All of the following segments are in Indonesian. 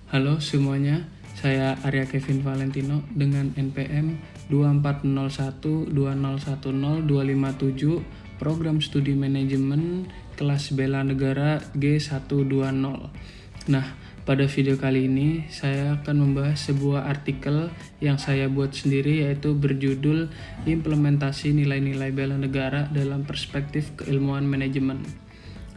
Halo semuanya, saya Arya Kevin Valentino dengan NPM 240120102557, Program Studi Manajemen kelas Bela Negara G120. Nah, pada video kali ini saya akan membahas sebuah artikel yang saya buat sendiri, yaitu berjudul Implementasi Nilai-Nilai Bela Negara dalam Perspektif Keilmuan Manajemen.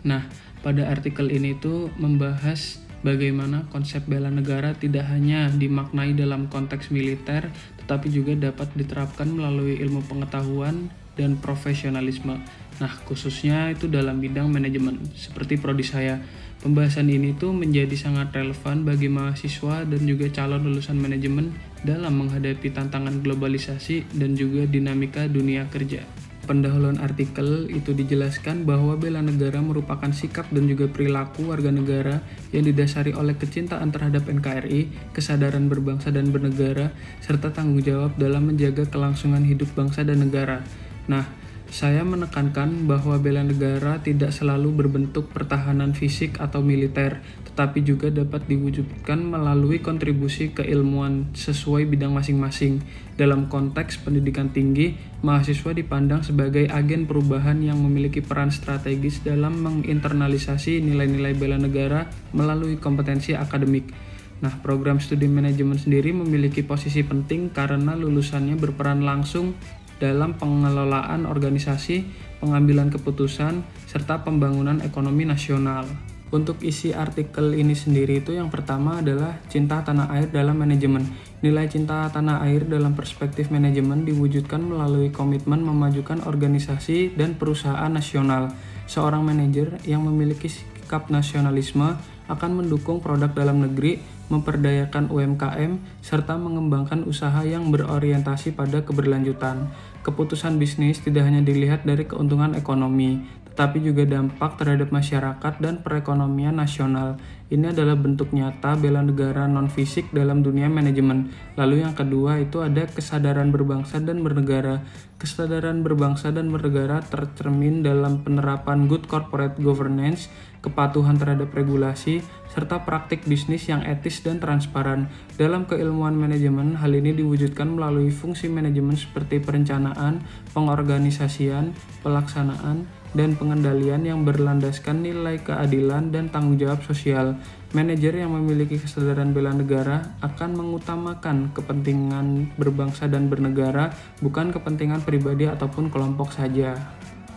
Nah, pada artikel ini tuh membahas bagaimana konsep bela negara tidak hanya dimaknai dalam konteks militer, tetapi juga dapat diterapkan melalui ilmu pengetahuan dan profesionalisme. Nah, khususnya itu dalam bidang manajemen, seperti prodi saya. Pembahasan ini tuh menjadi sangat relevan bagi mahasiswa dan juga calon lulusan manajemen dalam menghadapi tantangan globalisasi dan juga dinamika dunia kerja. Pendahuluan artikel itu dijelaskan bahwa bela negara merupakan sikap dan juga perilaku warga negara yang didasari oleh kecintaan terhadap NKRI, kesadaran berbangsa dan bernegara, serta tanggung jawab dalam menjaga kelangsungan hidup bangsa dan negara. Nah, saya menekankan bahwa bela negara tidak selalu berbentuk pertahanan fisik atau militer, tetapi juga dapat diwujudkan melalui kontribusi keilmuan sesuai bidang masing-masing. Dalam konteks pendidikan tinggi, mahasiswa dipandang sebagai agen perubahan yang memiliki peran strategis dalam menginternalisasi nilai-nilai bela negara melalui kompetensi akademik. Nah, program studi manajemen sendiri memiliki posisi penting karena lulusannya berperan langsung dalam pengelolaan organisasi, pengambilan keputusan, serta pembangunan ekonomi nasional. Untuk isi artikel ini sendiri itu yang pertama adalah cinta tanah air dalam manajemen. Nilai cinta tanah air dalam perspektif manajemen diwujudkan melalui komitmen memajukan organisasi dan perusahaan nasional. Seorang manajer yang memiliki sikap nasionalisme akan mendukung produk dalam negeri, memperdayakan UMKM, serta mengembangkan usaha yang berorientasi pada keberlanjutan. Keputusan bisnis tidak hanya dilihat dari keuntungan ekonomi, tetapi juga dampak terhadap masyarakat dan perekonomian nasional. Ini adalah bentuk nyata bela negara non-fisik dalam dunia manajemen. Lalu yang kedua itu ada kesadaran berbangsa dan bernegara. Kesadaran berbangsa dan bernegara tercermin dalam penerapan good corporate governance, kepatuhan terhadap regulasi, serta praktik bisnis yang etis dan transparan. Dalam keilmuan manajemen, hal ini diwujudkan melalui fungsi manajemen seperti perencanaan, pengorganisasian, pelaksanaan, dan pengendalian yang berlandaskan nilai keadilan dan tanggung jawab sosial. Manajer yang memiliki kesadaran bela negara akan mengutamakan kepentingan berbangsa dan bernegara, bukan kepentingan pribadi ataupun kelompok saja.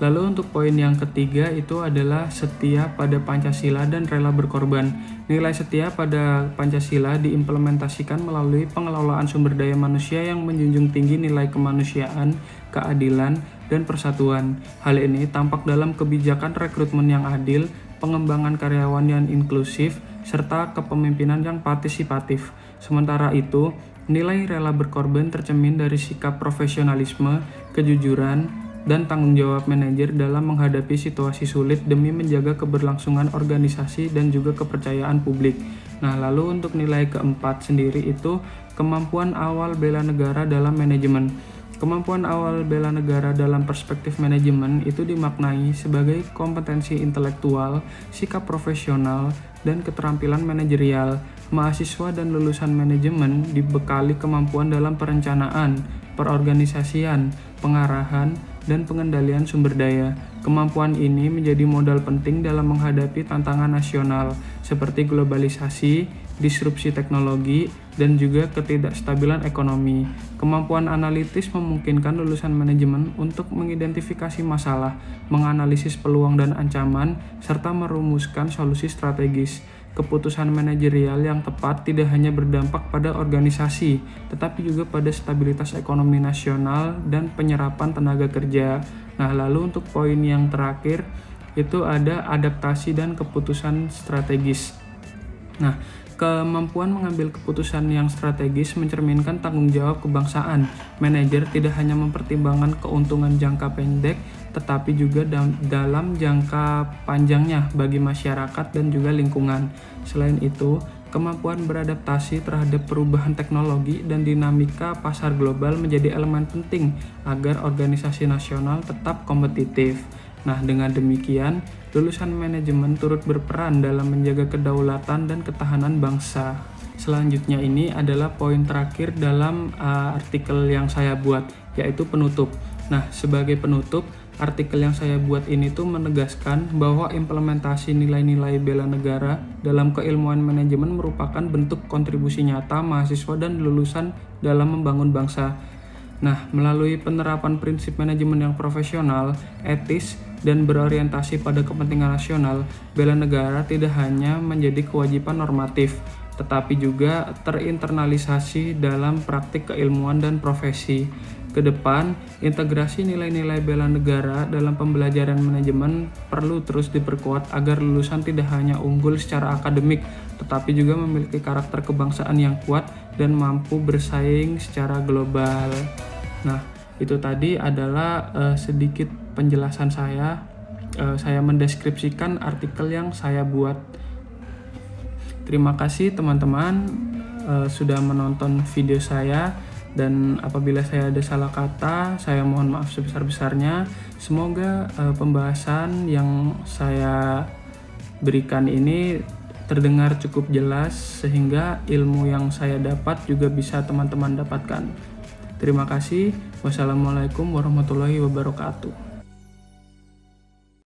Lalu untuk poin yang ketiga itu adalah setia pada Pancasila dan rela berkorban. Nilai setia pada Pancasila diimplementasikan melalui pengelolaan sumber daya manusia yang menjunjung tinggi nilai kemanusiaan, keadilan, dan persatuan. Hal ini tampak dalam kebijakan rekrutmen yang adil, pengembangan karyawan yang inklusif, serta kepemimpinan yang partisipatif. Sementara itu, nilai rela berkorban tercermin dari sikap profesionalisme, kejujuran, dan tanggung jawab manajer dalam menghadapi situasi sulit demi menjaga keberlangsungan organisasi dan juga kepercayaan publik. Nah, lalu untuk nilai keempat sendiri itu kemampuan awal bela negara dalam manajemen. Kemampuan awal bela negara dalam perspektif manajemen itu dimaknai sebagai kompetensi intelektual, sikap profesional, dan keterampilan manajerial. Mahasiswa dan lulusan manajemen dibekali kemampuan dalam perencanaan, perorganisasian, pengarahan, dan pengendalian sumber daya. Kemampuan ini menjadi modal penting dalam menghadapi tantangan nasional seperti globalisasi, disrupsi teknologi, dan juga ketidakstabilan ekonomi. Kemampuan analitis memungkinkan lulusan manajemen untuk mengidentifikasi masalah, menganalisis peluang dan ancaman, serta merumuskan solusi strategis. Keputusan manajerial yang tepat tidak hanya berdampak pada organisasi, tetapi juga pada stabilitas ekonomi nasional dan penyerapan tenaga kerja. Nah, lalu untuk poin yang terakhir itu ada adaptasi dan keputusan strategis. Nah, kemampuan mengambil keputusan yang strategis mencerminkan tanggung jawab kebangsaan. Manajer tidak hanya mempertimbangkan keuntungan jangka pendek, tetapi juga dalam jangka panjangnya bagi masyarakat dan juga lingkungan. Selain itu, kemampuan beradaptasi terhadap perubahan teknologi dan dinamika pasar global menjadi elemen penting agar organisasi nasional tetap kompetitif. Nah, dengan demikian, lulusan manajemen turut berperan dalam menjaga kedaulatan dan ketahanan bangsa. selanjutnya ini adalah poin terakhir dalam artikel yang saya buat, yaitu penutup. Nah, sebagai penutup, artikel yang saya buat ini tuh menegaskan bahwa implementasi nilai-nilai bela negara dalam keilmuan manajemen merupakan bentuk kontribusi nyata mahasiswa dan lulusan dalam membangun bangsa. Nah, melalui penerapan prinsip manajemen yang profesional, etis, dan berorientasi pada kepentingan nasional, bela negara tidak hanya menjadi kewajiban normatif, tetapi juga terinternalisasi dalam praktik keilmuan dan profesi. Kedepan, integrasi nilai-nilai bela negara dalam pembelajaran manajemen perlu terus diperkuat agar lulusan tidak hanya unggul secara akademik, tetapi juga memiliki karakter kebangsaan yang kuat dan mampu bersaing secara global. Nah, itu tadi adalah sedikit penjelasan saya. Saya mendeskripsikan artikel yang saya buat. Terima kasih teman-teman sudah menonton video saya, dan apabila saya ada salah kata, saya mohon maaf sebesar-besarnya. Semoga pembahasan yang saya berikan ini terdengar cukup jelas sehingga ilmu yang saya dapat juga bisa teman-teman dapatkan. Terima kasih. Wassalamualaikum warahmatullahi wabarakatuh.